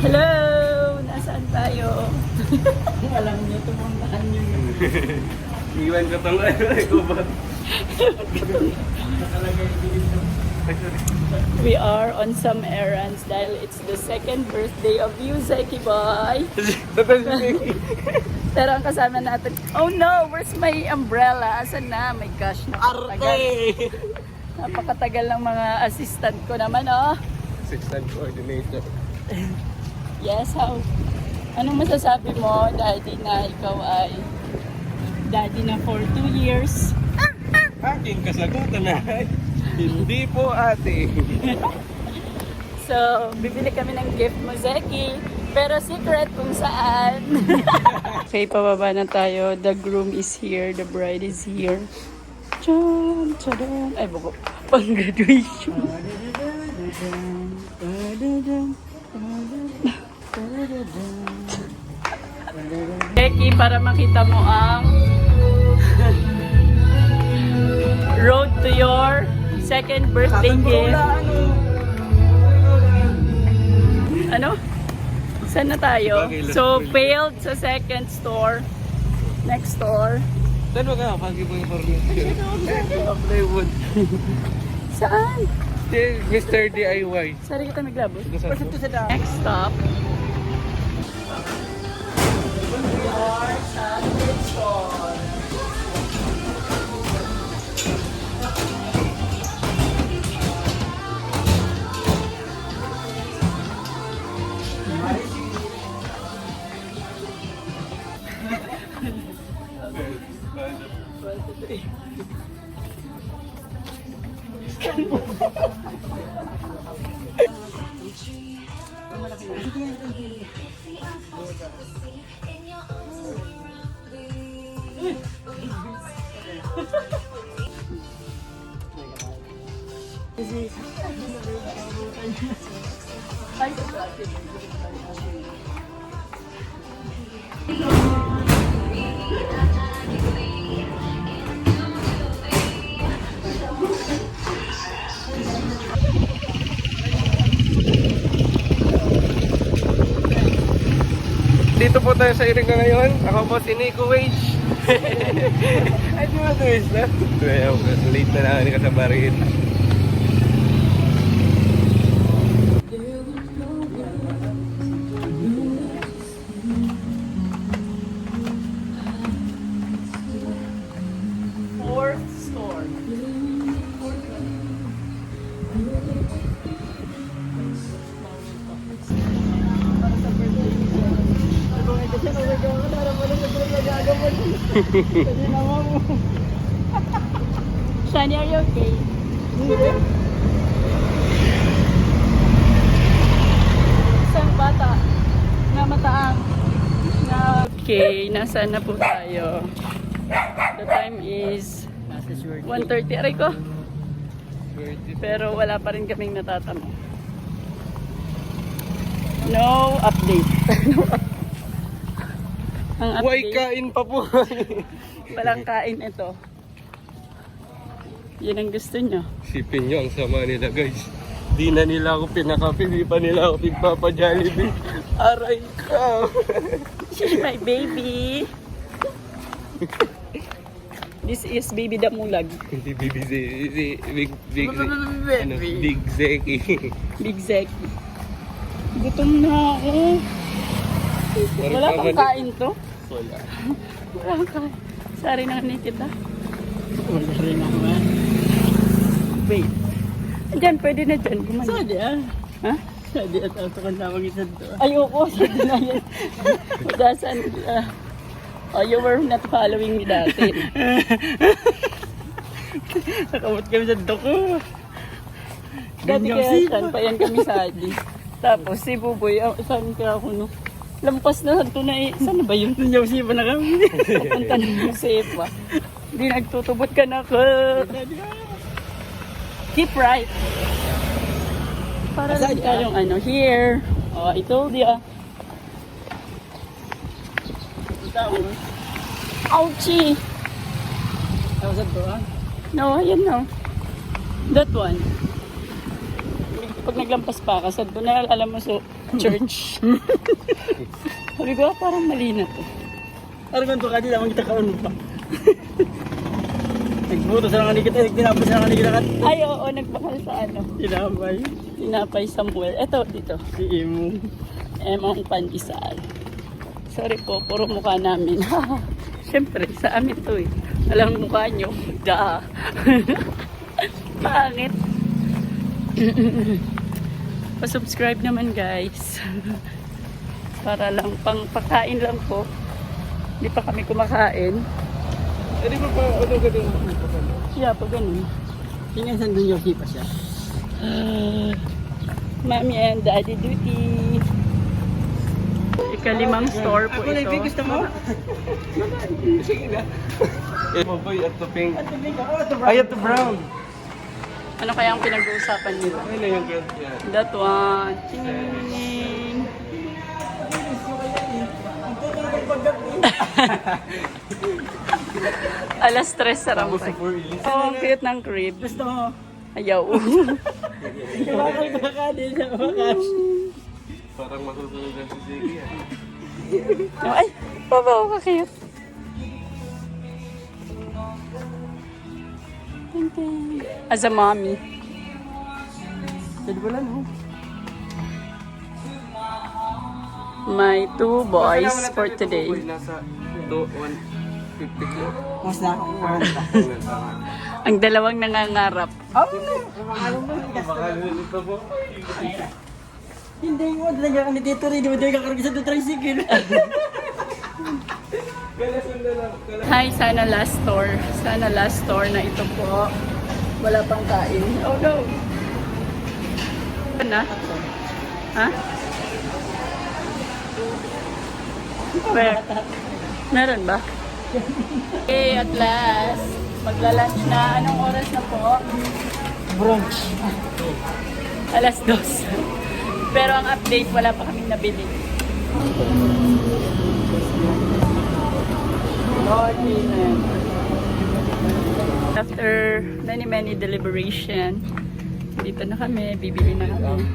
Hello! Nasaan tayo? Alam niyo, tumuntahan niyo yun. Iwan ko tong ko ba? Nakalagay din ito. We are on some errands dahil it's the second birthday of you, Zeki Boy. Pero ang kasama natin, oh no, where's my umbrella? Asan na? My gosh, napakatagal. Napakatagal ng mga assistant ko naman, oh. Assistant coordinator. Yes, how? Anong masasabi mo, Daddy, na ikaw ay Daddy na for 2 years? Aking kasagutan na. Hindi po ate. So, bibili kami ng gift mo, Zeki. Pero secret kung saan. Okay, pababa na tayo. The groom is here. The bride is here. Tchan, tchadan. Ay, buko. Pang-graduation. Zeki, para makita mo ang road to your second birthday gift. Ano? Saan na tayo? So, failed sa second store. Next store. Saan mo ka? Pagi mo yung plywood. Saan? Mr. DIY. Sari kita maglabos. Pasok to sa daan. Next stop. We are sa third store. Dito po tayo sa Iringa ngayon. Ako po si Nico Wage. Ay, di ba tuwis na? Late na namin kasabarin. Fourth store. Shani, are you okay? Isang bata na mataang na... Okay, nasaan na po tayo? The time is 1:30. Aray ko. Pero wala pa rin kaming natatamo. No update. Ang Why update, kain pa po? walang kain ito. Yan ang gusto nyo. Sipin nyo ang sama nila guys. Di na nila ako pinakapi, di pa nila ako pagpapa-Jollibee. Aray ka! She's my baby. This is baby Damulag. Hindi baby Big Zeki. Big Zeki. Gutom na ako. Wala kang kain to? Wala. Wala kang kain. Sari na ni kita. Wala rin naman. Wait. Diyan, pwede na dyan. Gumawa. Sadi ah. Ha? Sadi at auto ka tawag isa to. Ayoko. Sadi na yan. Dasan. Oh, you were not following me dati. Nakamot kami sa doko. Dati Ganyang kaya sipa. saan pa yan kami sadi. Tapos si Buboy, saan kaya ako no? Lampas na santo na eh. Saan na ba yun? Ganyang sipa na kami. Papunta ng Josefa. Hindi nagtutubot ka na ko. Keep right. Para lang tayong ano, here. Oh, I told ya. Ouchie! Tapos ito ah. No, yan no. That one. Pag naglampas pa ka, saan to na, alam mo, so, church. Sabi ko, parang mali na to. Parang ganito ka, di naman kita kauno pa. Nagbuto sa mga kita, tinapos sa mga kita. Ay, oo, nagbakal sa ano. Tinapay. Tinapay Samuel. Eto, dito. Si Imo. Emong Pandesal. Sorry po, puro mukha namin. Siyempre, sa amin to eh. Alang mukha nyo. Da. Pangit. Pa-subscribe naman guys. Para lang, pang pagkain lang po. Hindi pa kami kumakain. Eh, di ba pa, ano ka din? Siya, pag ganun. Tingnan saan doon yung sipa siya. Mommy and Daddy duty. Ikalimang store po Ako na ito. yung gusto mo? Sige na. Maboy at the pink. At the big ako, at the brown. Ay, at the brown. Ano kaya ang pinag-uusapan nila? Ay na yung girl yan. That one. Ching. Alas 3 sa Tapos sa rampay. 4 release. Oh, ang cute ng crib. Gusto mo? Ayaw. Bakal ka ka din sa bakas. Parang masusunod na si Ziggy yan. Ay, babaw ka cute. Ting, ting. As a mommy. Pwede pala no? My two boys Kailangan for natin ito, today. Boy, nasa 150 kilo. Mas na ako. Ang dalawang nangangarap. Oh, ano mo? Baka nilito po. Hindi mo, talaga ka ni Tito Ray, di mo tayo kakarga sa tricycle. Hi, sana last store. Sana last store na ito po. Wala pang kain. Oh no. Ano na? Ha? Where? Meron ba? Okay, at last. Magla-lunch na. Anong oras na po? Brunch. Alas 2. Pero ang update, wala pa kaming nabili. Okay na. After many deliberation, dito na kami, bibili na kami.